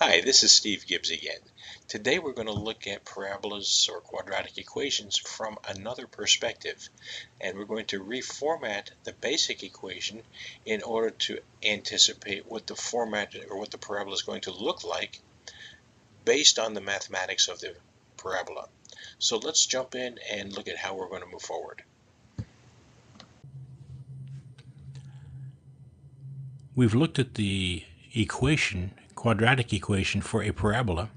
Hi, this is Steve Gibbs again. Today we're going to look at parabolas or quadratic equations from another perspective, and we're going to reformat the basic equation in order to anticipate what the format or what the parabola is going to look like based on the mathematics of the parabola. So let's jump in and look at how we're going to move forward. We've looked at the quadratic equation for a parabola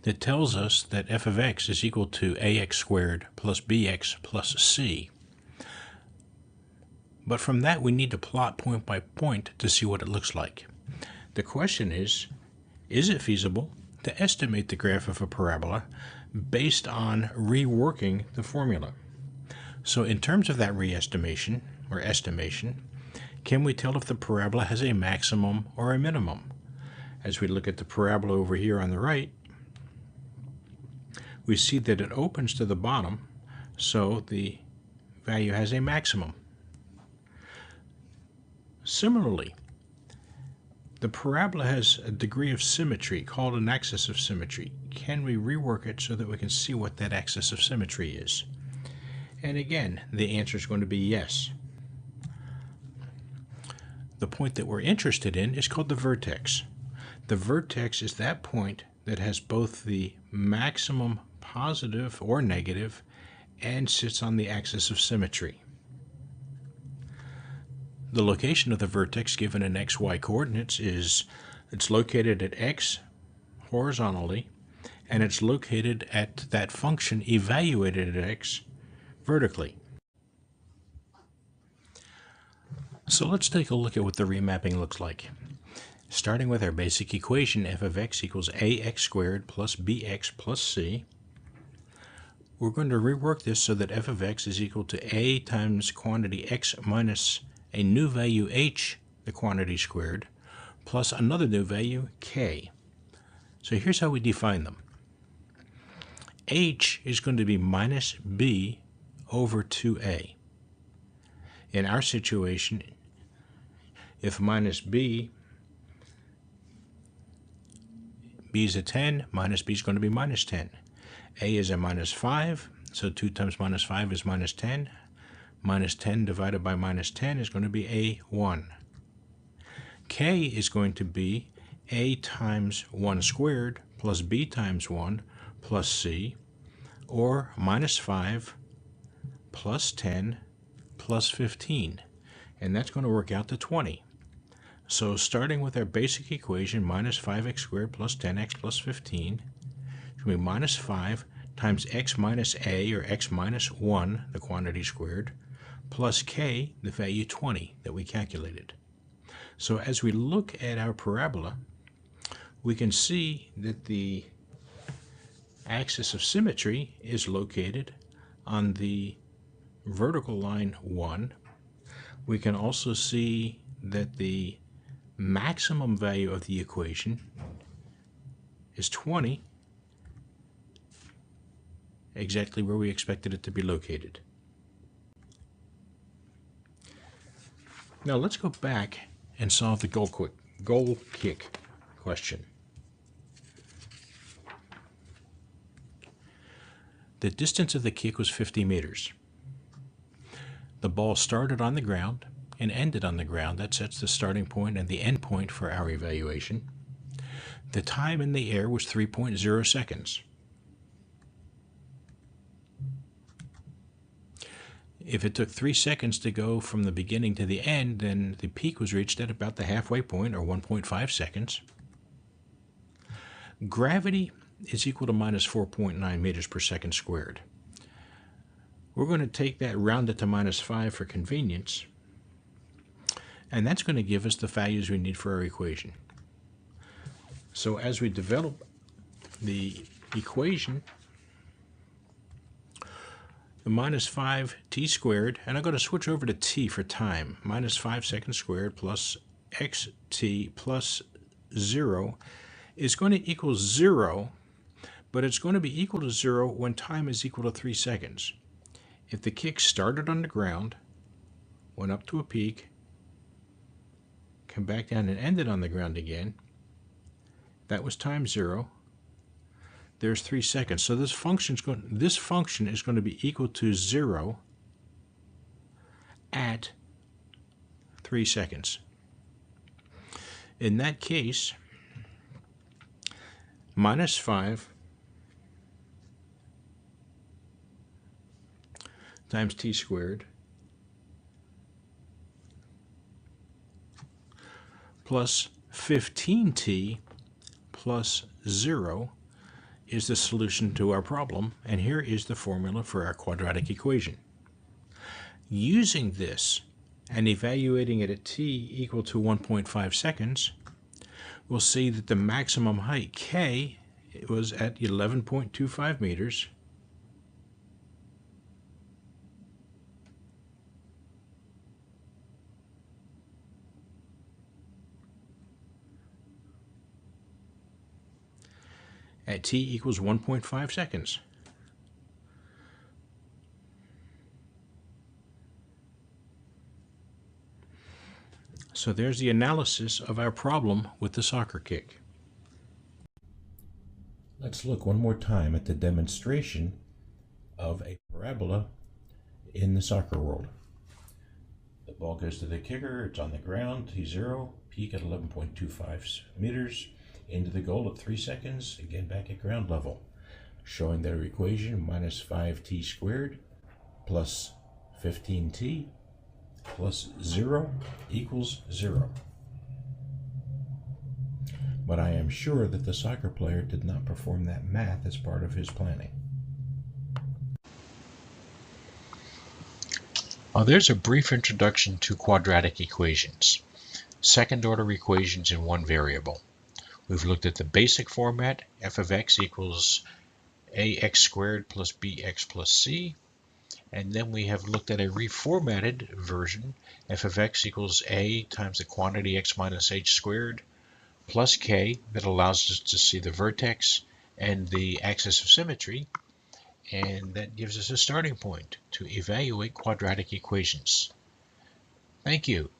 that tells us that f of x is equal to ax squared plus bx plus c. But from that we need to plot point by point to see what it looks like. The question is it feasible to estimate the graph of a parabola based on reworking the formula? So in terms of that re-estimation or estimation, can we tell if the parabola has a maximum or a minimum? As we look at the parabola over here on the right, we see that it opens to the bottom, so the value has a maximum. Similarly, the parabola has a degree of symmetry called an axis of symmetry. Can we rework it so that we can see what that axis of symmetry is? And again, the answer is going to be yes. The point that we're interested in is called the vertex. The vertex is that point that has both the maximum positive or negative and sits on the axis of symmetry. The location of the vertex given in xy coordinates is it's located at x horizontally, and it's located at that function evaluated at x vertically. So let's take a look at what the remapping looks like. Starting with our basic equation, f of x equals ax squared plus bx plus c. We're going to rework this so that f of x is equal to a times quantity x minus a new value h, the quantity squared, plus another new value k. So here's how we define them. H is going to be minus b over 2a. In our situation, if minus b is a 10, minus b is going to be minus 10. A is a minus 5, so 2 times minus 5 is minus 10. Minus 10 divided by minus 10 is going to be a 1. K is going to be a times 1 squared plus b times 1 plus c, or minus 5 plus 10 plus 15. And that's going to work out to 20. So starting with our basic equation, minus 5x squared plus 10x plus 15, it's going to be minus 5 times x minus a, or x minus 1, the quantity squared, plus k, the value 20 that we calculated. So as we look at our parabola, we can see that the axis of symmetry is located on the vertical line 1. We can also see that the maximum value of the equation is 20, exactly where we expected it to be located. Now let's go back and solve the goal kick question. The distance of the kick was 50 meters. The ball started on the ground and ended on the ground. That sets the starting point and the end point for our evaluation. The time in the air was 3.0 seconds. If it took 3 seconds to go from the beginning to the end, then the peak was reached at about the halfway point, or 1.5 seconds. Gravity is equal to minus 4.9 meters per second squared. We're going to take that rounded to minus 5 for convenience, and that's going to give us the values we need for our equation. So as we develop the equation, the minus 5t squared, and I'm going to switch over to t for time, minus 5 seconds squared plus xt plus 0 is going to equal 0, but it's going to be equal to 0 when time is equal to 3 seconds. If the kick started on the ground, went up to a peak, come back down and ended on the ground again, That was time 0. There's 3 seconds. So this function is going to be equal to 0 at 3 seconds. In that case, minus 5 times t squared plus 15t plus 0 is the solution to our problem, and here is the formula for our quadratic equation. Using this and evaluating it at t equal to 1.5 seconds, we'll see that the maximum height, k, was at 11.25 meters. At t equals 1.5 seconds. So there's the analysis of our problem with the soccer kick. Let's look one more time at the demonstration of a parabola in the soccer world. The ball goes to the kicker, it's on the ground, t0, peak at 11.25 meters, into the goal at 3 seconds, again back at ground level, showing that our equation minus 5t squared plus 15t plus 0 equals 0. But I am sure that the soccer player did not perform that math as part of his planning. There's a brief introduction to quadratic equations, second-order equations in one variable. We've looked at the basic format, f of x equals ax squared plus bx plus c. And then we have looked at a reformatted version, f of x equals a times the quantity x minus h squared plus k, that allows us to see the vertex and the axis of symmetry. And that gives us a starting point to evaluate quadratic equations. Thank you.